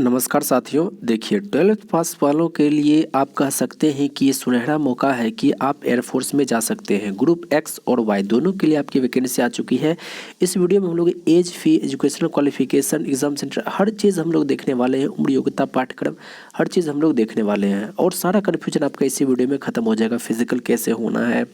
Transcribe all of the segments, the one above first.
नमस्कार साथियों, देखिए 12th पास वालों के लिए आप कह सकते हैं कि ये सुनहरा मौका है कि आप एयरफोर्स में जा सकते हैं। ग्रुप एक्स और वाई दोनों के लिए आपकी वैकेंसी आ चुकी है। इस वीडियो में हम लोग एज, फी, एजुकेशनल क्वालिफिकेशन, एग्जाम सेंटर, हर चीज़ हम लोग देखने वाले हैं। उम्र, योग्यता, पाठ्यक्रम, हर चीज़ हम लोग देखने वाले हैं और सारा कन्फ्यूजन आपका इसी वीडियो में ख़त्म हो जाएगा। फिजिकल कैसे होना है,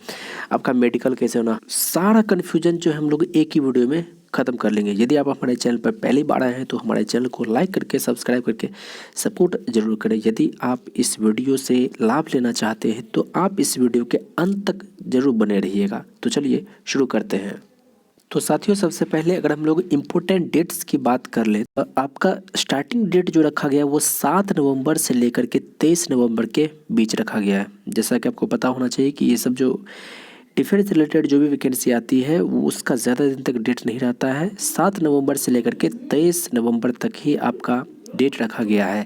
आपका मेडिकल कैसे होना, सारा कन्फ्यूजन जो है हम लोग एक ही वीडियो में ख़त्म कर लेंगे। यदि आप हमारे चैनल पर पहली बार आए हैं तो हमारे चैनल को लाइक करके सब्सक्राइब करके सपोर्ट जरूर करें। यदि आप इस वीडियो से लाभ लेना चाहते हैं तो आप इस वीडियो के अंत तक जरूर बने रहिएगा। तो चलिए शुरू करते हैं। तो साथियों, सबसे पहले अगर हम लोग इम्पोर्टेंट डेट्स की बात कर लें तो आपका स्टार्टिंग डेट जो रखा गया है वो 7 नवंबर से लेकर के 23 नवंबर के बीच रखा गया है। जैसा कि आपको पता होना चाहिए कि ये सब जो डिफेंस रिलेटेड जो भी वैकेंसी आती है वो उसका ज़्यादा दिन तक डेट नहीं रहता है। 7 नवंबर से लेकर के 23 नवंबर तक ही आपका डेट रखा गया है।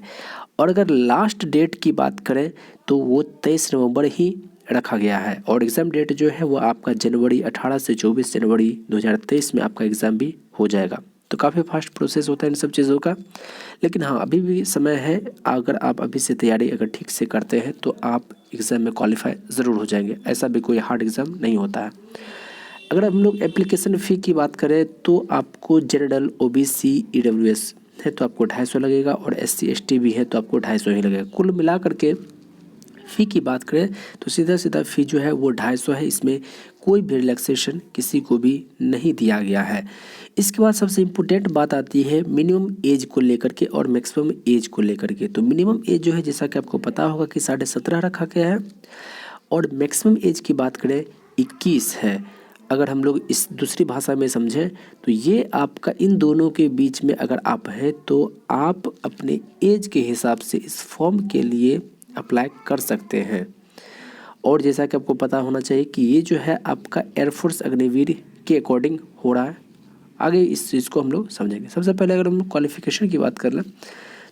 और अगर लास्ट डेट की बात करें तो वो 23 नवंबर ही रखा गया है। और एग्ज़ाम डेट जो है वो आपका जनवरी 18 से 24 जनवरी 2023 में आपका एग्ज़ाम भी हो जाएगा। तो काफ़ी फास्ट प्रोसेस होता है इन सब चीज़ों का, लेकिन हाँ अभी भी समय है। अगर आप अभी से तैयारी अगर ठीक से करते हैं तो आप एग्ज़ाम में क्वालिफाई ज़रूर हो जाएंगे। ऐसा भी कोई हार्ड एग्ज़ाम नहीं होता है। अगर हम लोग एप्लीकेशन फ़ी की बात करें तो आपको जनरल, ओबीसी, ईडब्ल्यूएस है तो आपको 250 लगेगा और एससी एसटी भी है तो आपको 250 ही लगेगा। कुल मिला करके फ़ी की बात करें तो सीधा सीधा फ़ी जो है वो 250 है। इसमें कोई भी रिलैक्सेशन किसी को भी नहीं दिया गया है। इसके बाद सबसे इम्पोर्टेंट बात आती है मिनिमम एज को लेकर के और मैक्सिमम एज को लेकर के। तो मिनिमम एज जो है जैसा कि आपको पता होगा कि 17.5 रखा गया है और मैक्सिमम एज की बात करें 21 है। अगर हम लोग इस दूसरी भाषा में समझें तो ये आपका इन दोनों के बीच में अगर आप हैं तो आप अपने एज के हिसाब से इस फॉर्म के लिए अप्लाई कर सकते हैं। और जैसा कि आपको पता होना चाहिए कि ये जो है आपका एयरफोर्स अग्निवीर के अकॉर्डिंग हो रहा है। आगे इस चीज़ को हम लोग समझेंगे। सबसे पहले अगर हम क्वालिफिकेशन की बात कर लें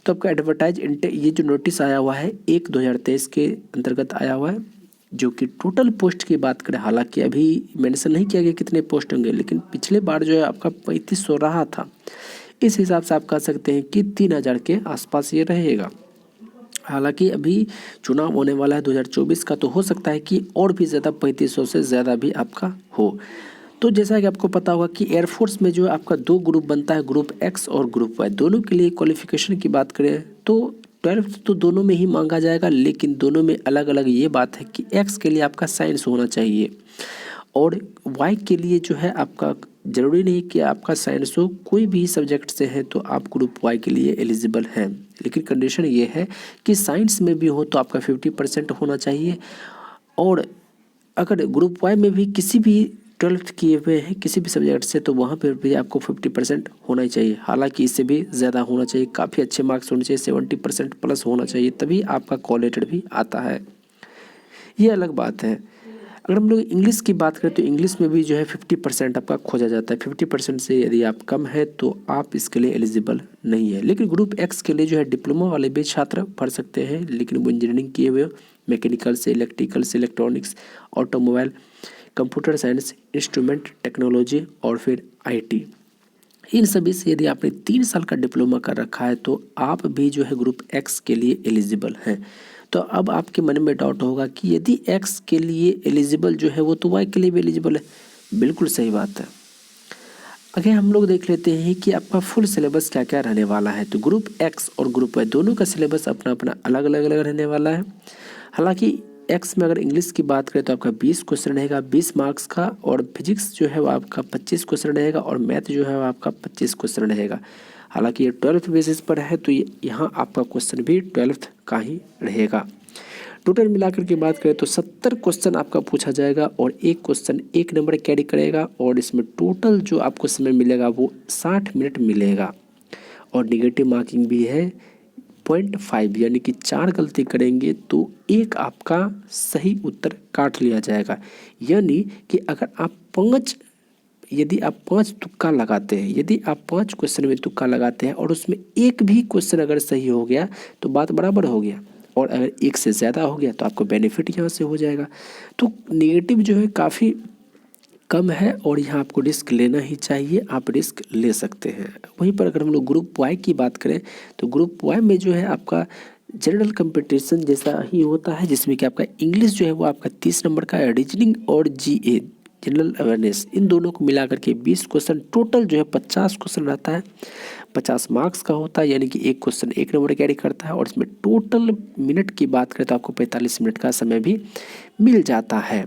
तो आपका एडवर्टाइज ये जो नोटिस आया हुआ है 1/2023 के अंतर्गत आया हुआ है। जो कि टोटल पोस्ट की बात करें, हालांकि अभी मेंशन नहीं किया गया कितने पोस्ट होंगे, लेकिन पिछले बार जो है आपका 3500 रहा था। इस हिसाब से आप कह सकते हैं कि 3000 के आसपास ये रहेगा। हालांकि अभी चुनाव होने वाला है 2024 का, तो हो सकता है कि और भी ज़्यादा 3500 से ज़्यादा भी आपका हो। तो जैसा कि आपको पता होगा कि एयरफोर्स में जो है आपका 2 ग्रुप बनता है, ग्रुप एक्स और ग्रुप वाई। दोनों के लिए क्वालिफिकेशन की बात करें तो 12th तो दोनों में ही मांगा जाएगा, लेकिन दोनों में अलग अलग ये बात है कि एक्स के लिए आपका साइंस होना चाहिए और वाई के लिए जो है आपका ज़रूरी नहीं कि आपका साइंस हो, कोई भी सब्जेक्ट से है तो आप ग्रुप वाई के लिए एलिजिबल हैं। लेकिन कंडीशन ये है कि साइंस में भी हो तो आपका 50% होना चाहिए। और अगर ग्रुप वाई में भी किसी भी 12th किए हुए हैं किसी भी सब्जेक्ट से तो वहाँ पर भी आपको 50% होना ही चाहिए। हालांकि इससे भी ज़्यादा होना चाहिए, काफ़ी अच्छे मार्क्स होने चाहिए, 70% प्लस होना चाहिए, तभी आपका कॉलेटेड भी आता है। ये अलग बात है। अगर हम लोग इंग्लिश की बात करें तो इंग्लिश में भी जो है 50% आपका खोजा जाता है। 50% से यदि आप कम है तो आप इसके लिए एलिजिबल नहीं है। लेकिन ग्रुप एक्स के लिए जो है डिप्लोमा वाले भी छात्र पढ़ सकते हैं, लेकिन वो इंजीनियरिंग किए हुए मैकेनिकल से, इलेक्ट्रिकल से, electronics, automobile, computer science, instrument technology और फिर आईटी, इन सभी से यदि आपने 3 साल का डिप्लोमा कर रखा है तो आप भी जो है ग्रुप एक्स के लिए एलिजिबल हैं। तो अब आपके मन में डाउट होगा कि यदि एक्स के लिए एलिजिबल जो है वो तो वाई के लिए भी एलिजिबल है। बिल्कुल सही बात है। अगर हम लोग देख लेते हैं कि आपका फुल सिलेबस क्या क्या रहने वाला है, तो ग्रुप एक्स और ग्रुप वाई दोनों का सिलेबस अपना अपना अलग अलग अलग रहने वाला है। हालांकि एक्स में अगर इंग्लिश की बात करें तो आपका 20 क्वेश्चन रहेगा 20 मार्क्स का, और फिजिक्स जो है वो आपका 25 क्वेश्चन रहेगा और मैथ जो है वो आपका 25 क्वेश्चन रहेगा। हालांकि ये 12th बेसिस पर है तो यहाँ आपका क्वेश्चन भी 12th का ही रहेगा। टोटल मिलाकर के बात करें तो 70 क्वेश्चन आपका पूछा जाएगा और एक क्वेश्चन 1 नंबर कैरी करेगा और इसमें टोटल जो आपको समय मिलेगा वो 60 मिनट मिलेगा। और निगेटिव मार्किंग भी है 0.5, यानी कि 4 गलती करेंगे तो एक आपका सही उत्तर काट लिया जाएगा। यानी कि अगर आप यदि आप 5 तुक्का लगाते हैं, यदि आप 5 क्वेश्चन में तुक्का लगाते हैं और उसमें एक भी क्वेश्चन अगर सही हो गया तो बात बराबर हो गया, और अगर एक से ज़्यादा हो गया तो आपको बेनिफिट यहाँ से हो जाएगा। तो नेगेटिव जो है काफ़ी कम है और यहाँ आपको रिस्क लेना ही चाहिए, आप रिस्क ले सकते हैं। वहीं पर अगर हम लोग ग्रुप वाई की बात करें तो ग्रुप वाई में जो है आपका जनरल कंपटीशन जैसा ही होता है, जिसमें कि आपका इंग्लिश जो है वो आपका 30 नंबर का है, रीजनिंग और जीए जनरल अवेयरनेस इन दोनों को मिलाकर के 20 क्वेश्चन, टोटल जो है 50 क्वेश्चन रहता है, 50 मार्क्स का होता है, यानी कि एक क्वेश्चन 1 नंबर कैरी करता है। और इसमें टोटल मिनट की बात करें तो आपको 45 मिनट का समय भी मिल जाता है।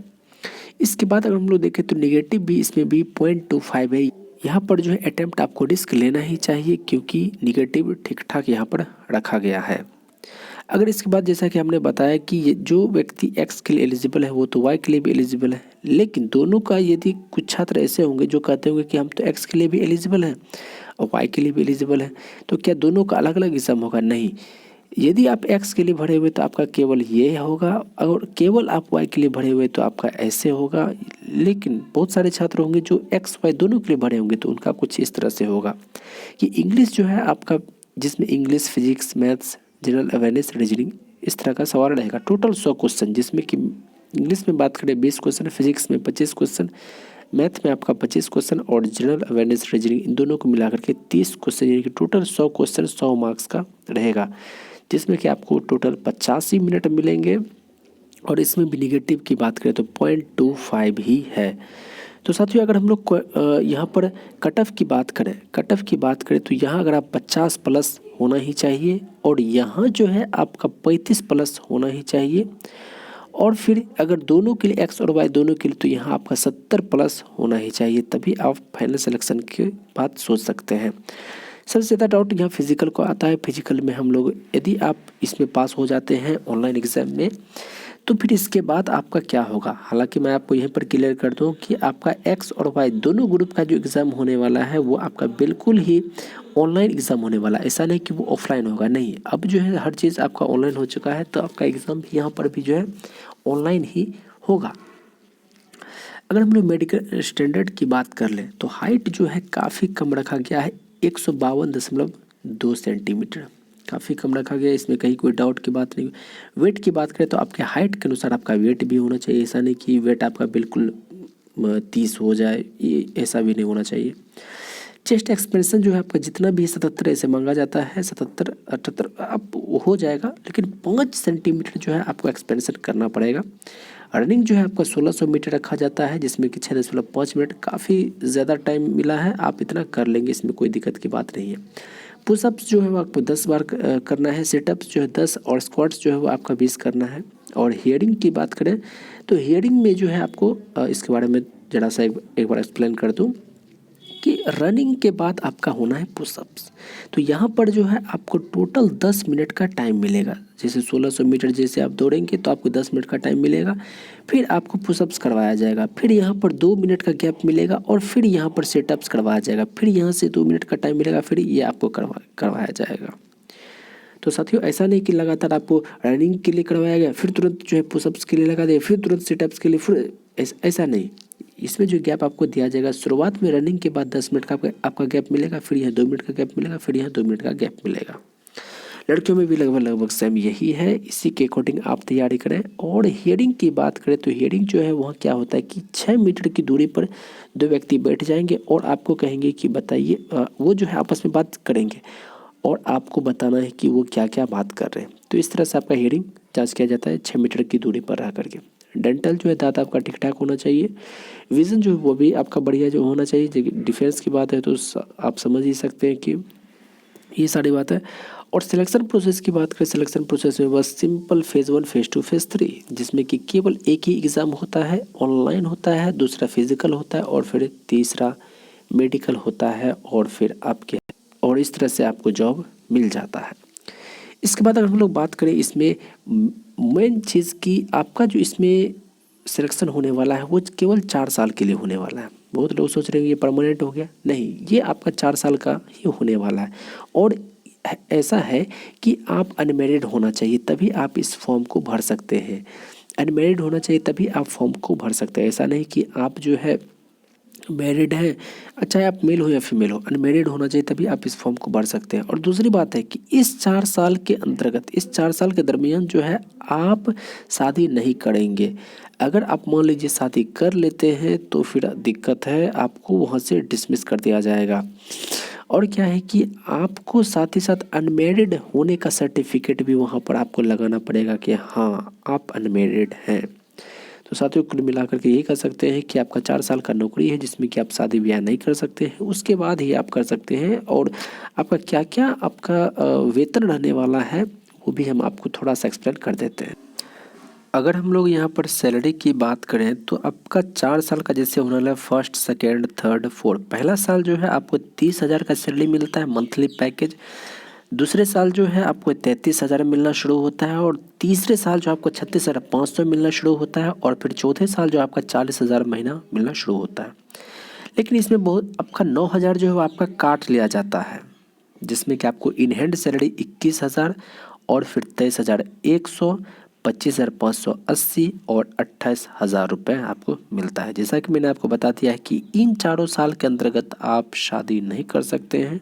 इसके बाद अगर हम लोग देखें तो निगेटिव भी इसमें भी 0.25 है। यहाँ पर जो है अटेम्प्ट आपको रिस्क लेना ही चाहिए, क्योंकि निगेटिव ठीक ठाक यहाँ पर रखा गया है। अगर इसके बाद जैसा कि हमने बताया कि ये जो व्यक्ति एक्स के लिए एलिजिबल है वो तो वाई के लिए भी एलिजिबल है, लेकिन दोनों का यदि कुछ छात्र ऐसे होंगे जो कहते होंगे कि हम तो एक्स के लिए भी एलिजिबल हैं और वाई के लिए भी एलिजिबल है, तो क्या दोनों का अलग अलग एग्जाम होगा? नहीं, यदि आप एक्स के लिए भरे हुए तो आपका केवल ये होगा, और केवल आप वाई के लिए भरे हुए तो आपका ऐसे होगा। लेकिन बहुत सारे छात्र होंगे जो एक्स वाई दोनों के लिए भरे होंगे तो उनका कुछ इस तरह से होगा कि इंग्लिश जो है आपका, जिसमें English, physics, maths, general awareness, reasoning इस तरह का सवाल रहेगा। टोटल 100 क्वेश्चन, जिसमें कि इंग्लिश में बात करें 20 क्वेश्चन, फिजिक्स में 25 क्वेश्चन, मैथ में आपका 25 क्वेश्चन और जनरल अवेयरनेस, रीजनिंग इन दोनों को मिलाकर के 30 क्वेश्चन, यानी कि टोटल 100 क्वेश्चन 100 मार्क्स का रहेगा, जिसमें कि आपको टोटल 85 मिनट मिलेंगे। और इसमें भी निगेटिव की बात करें तो 0.25 ही है। तो साथियों अगर हम लोग यहाँ पर कट ऑफ की बात करें तो यहाँ अगर आप 50 प्लस होना ही चाहिए, और यहाँ जो है आपका 35 प्लस होना ही चाहिए। और फिर अगर दोनों के लिए एक्स और वाई दोनों के लिए तो यहाँ आपका 70 प्लस होना ही चाहिए, तभी आप फाइनल सिलेक्शन की बात सोच सकते हैं। सबसे ज़्यादा डाउट यहाँ फिजिकल को आता है। फिजिकल में हम लोग यदि आप इसमें पास हो जाते हैं ऑनलाइन एग्जाम में तो फिर इसके बाद आपका क्या होगा। हालांकि मैं आपको यहीं पर क्लियर कर दूं कि आपका एक्स और वाई दोनों ग्रुप का जो एग्ज़ाम होने वाला है वो आपका बिल्कुल ही ऑनलाइन एग्ज़ाम होने वाला है। ऐसा नहीं कि वो ऑफलाइन होगा, नहीं, अब जो है हर चीज़ आपका ऑनलाइन हो चुका है, तो आपका एग्ज़ाम भी यहाँ पर भी जो है ऑनलाइन ही होगा। अगर हम लोग मेडिकल स्टैंडर्ड की बात कर लें तो हाइट जो है काफ़ी कम रखा गया है, 152.2 सेंटीमीटर, काफ़ी कम रखा गया है, इसमें कहीं कोई डाउट की बात नहीं। वेट की बात करें तो आपके हाइट के अनुसार आपका वेट भी होना चाहिए, ऐसा नहीं कि वेट आपका बिल्कुल 30 हो जाए, ये ऐसा भी नहीं होना चाहिए। चेस्ट एक्सपेंशन जो है आपका जितना भी 77 ऐसे मांगा जाता है, 77 78 आप हो जाएगा, लेकिन 5 सेंटीमीटर जो है आपको एक्सपेंशन करना पड़ेगा। रनिंग जो है आपका 1600 मीटर रखा जाता है, जिसमें कि 6.5 मिनट, काफ़ी ज़्यादा टाइम मिला है, आप इतना कर लेंगे, इसमें कोई दिक्कत की बात नहीं है। पुशअप्स जो है वो आपको 10 बार करना है, सिटअप्स जो है 10 और स्क्वाट्स जो है वो आपका 20 करना है। और हियरिंग की बात करें तो हियरिंग में जो है आपको इसके बारे में ज़रा सा एक बार एक्सप्लेन कर दूँ कि रनिंग के बाद आपका होना है पुशअप्स। तो यहाँ पर जो है आपको टोटल 10 मिनट का टाइम मिलेगा। जैसे 1600 मीटर जैसे आप दौड़ेंगे तो आपको 10 मिनट का टाइम मिलेगा, फिर आपको पुशअप्स करवाया जाएगा, फिर यहाँ पर 2 मिनट का गैप मिलेगा, और फिर यहाँ पर सेटअप्स करवाया जाएगा, फिर यहाँ से 2 मिनट का टाइम मिलेगा, फिर ये आपको करवाया जाएगा। तो साथियों ऐसा नहीं कि लगातार आपको रनिंग के लिए करवाया गया फिर तुरंत जो है पुशअप्स के लिए लगा दिया, फिर तुरंत सेटअप्स के लिए, फिर ऐसा नहीं। इसमें जो गैप आपको दिया जाएगा, शुरुआत में रनिंग के बाद 10 मिनट का आपका गैप मिलेगा, फिर यहाँ 2 मिनट का गैप मिलेगा, फिर यहाँ 2 मिनट का गैप मिलेगा। लड़कियों में भी लगभग सेम यही है, इसी के अकॉर्डिंग आप तैयारी करें। और हियरिंग की बात करें तो हियरिंग जो है वहाँ क्या होता है कि 6 मीटर की दूरी पर 2 व्यक्ति बैठ जाएंगे और आपको कहेंगे कि बताइए, वो जो है आपस में बात करेंगे और आपको बताना है कि वो क्या क्या बात कर रहे हैं। तो इस तरह से आपका हियरिंग जांच किया जाता है 6 मीटर की दूरी पर रह करके। डेंटल जो है दांत आपका ठीक ठाक होना चाहिए। विज़न जो है वो भी आपका बढ़िया जो होना चाहिए। डिफेंस की बात है तो आप समझ ही सकते हैं कि ये सारी बात है। और सिलेक्शन प्रोसेस की बात करें, सिलेक्शन प्रोसेस में बस सिंपल फेज़ 1, फेज़ 2, फेज़ 3, जिसमें कि केवल एक ही एग्ज़ाम होता है, ऑनलाइन होता है, दूसरा फिजिकल होता है और फिर तीसरा मेडिकल होता है, और फिर आपके और इस तरह से आपको जॉब मिल जाता है। इसके बाद अगर हम लोग बात करें इसमें मेन चीज़ की, आपका जो इसमें सिलेक्शन होने वाला है वो केवल 4 साल के लिए होने वाला है। बहुत लोग सोच रहे हैं ये परमानेंट हो गया, नहीं, ये आपका 4 साल का ही होने वाला है। और ऐसा है कि आप अनमैरिड होना चाहिए तभी आप इस फॉर्म को भर सकते हैं, अनमैरिड होना चाहिए तभी आप फॉर्म को भर सकते हैं। ऐसा नहीं कि आप जो है मैरिड है, चाहे आप मेल हो या फीमेल हो, अनमेरिड होना चाहिए, तभी आप इस फॉर्म को भर सकते हैं। और दूसरी बात है कि इस 4 साल के अंतर्गत, इस 4 साल के दरमियान जो है आप शादी नहीं करेंगे। अगर आप मान लीजिए शादी कर लेते हैं तो फिर दिक्कत है, आपको वहाँ से डिसमिस कर दिया जाएगा। और क्या है कि आपको साथ ही साथ अनमेरिड होने का सर्टिफिकेट भी वहाँ पर आपको लगाना पड़ेगा कि हाँ आप अनमेरिड हैं। तो साथियों कुल मिलाकर के यही कह सकते हैं कि आपका 4 साल का नौकरी है जिसमें कि आप शादी ब्याह नहीं कर सकते हैं, उसके बाद ही आप कर सकते हैं। और आपका क्या क्या आपका वेतन रहने वाला है वो भी हम आपको थोड़ा सा एक्सप्लेन कर देते हैं। अगर हम लोग यहाँ पर सैलरी की बात करें तो आपका 4 साल का जैसे होने वाला है, फर्स्ट सेकेंड थर्ड फोर्थ। पहला साल जो है आपको 30,000 का सैलरी मिलता है मंथली पैकेज। दूसरे साल जो है आपको 33,000 मिलना शुरू होता है, और तीसरे साल जो आपको 36,500 मिलना शुरू होता है, और फिर चौथे साल जो आपका 40,000 महीना मिलना शुरू होता है। लेकिन इसमें बहुत आपका 9,000 जो है वो आपका काट लिया जाता है, जिसमें कि आपको इन हैंड सैलरी 21,000 और फिर 23,100, 25,580 और 28,000 रुपये आपको मिलता है। जैसा कि मैंने आपको बता दिया है कि इन चारों साल के अंतर्गत आप शादी नहीं कर सकते हैं।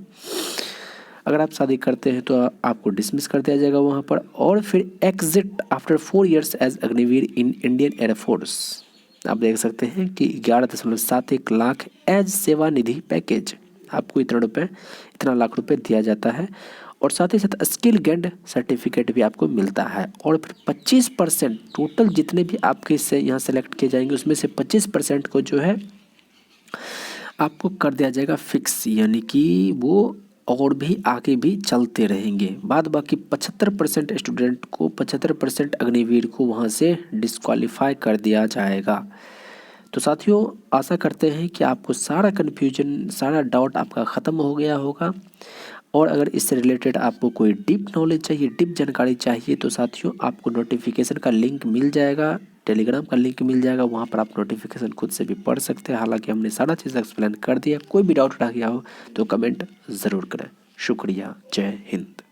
अगर आप शादी करते हैं तो आपको डिसमिस कर दिया जाएगा वहाँ पर। और फिर exit after 4 years as Agniveer in Indian Air Force, आप देख सकते हैं कि 11.71 लाख एज सेवा निधि पैकेज, आपको इतना लाख रुपए दिया जाता है। और साथ ही साथ स्किल गेंड सर्टिफिकेट भी आपको मिलता है। और फिर 25% टोटल जितने भी आपके से यहाँ सेलेक्ट किए जाएंगे उसमें से 25% को जो है आपको कर दिया जाएगा फिक्स, यानी कि वो और भी आगे भी चलते रहेंगे। बाद बाकी 75% स्टूडेंट को, 75% अग्निवीर को वहाँ से डिस्क्वालीफाई कर दिया जाएगा। तो साथियों आशा करते हैं कि आपको सारा कन्फ्यूजन, सारा डाउट आपका ख़त्म हो गया होगा। और अगर इससे रिलेटेड आपको कोई डीप नॉलेज चाहिए, डीप जानकारी चाहिए, तो साथियों आपको नोटिफिकेशन का लिंक मिल जाएगा, टेलीग्राम का लिंक मिल जाएगा, वहाँ पर आप नोटिफिकेशन खुद से भी पढ़ सकते हैं। हालांकि हमने सारा चीज़ एक्सप्लेन कर दिया। कोई भी डाउट रह गया हो तो कमेंट ज़रूर करें। शुक्रिया, जय हिंद।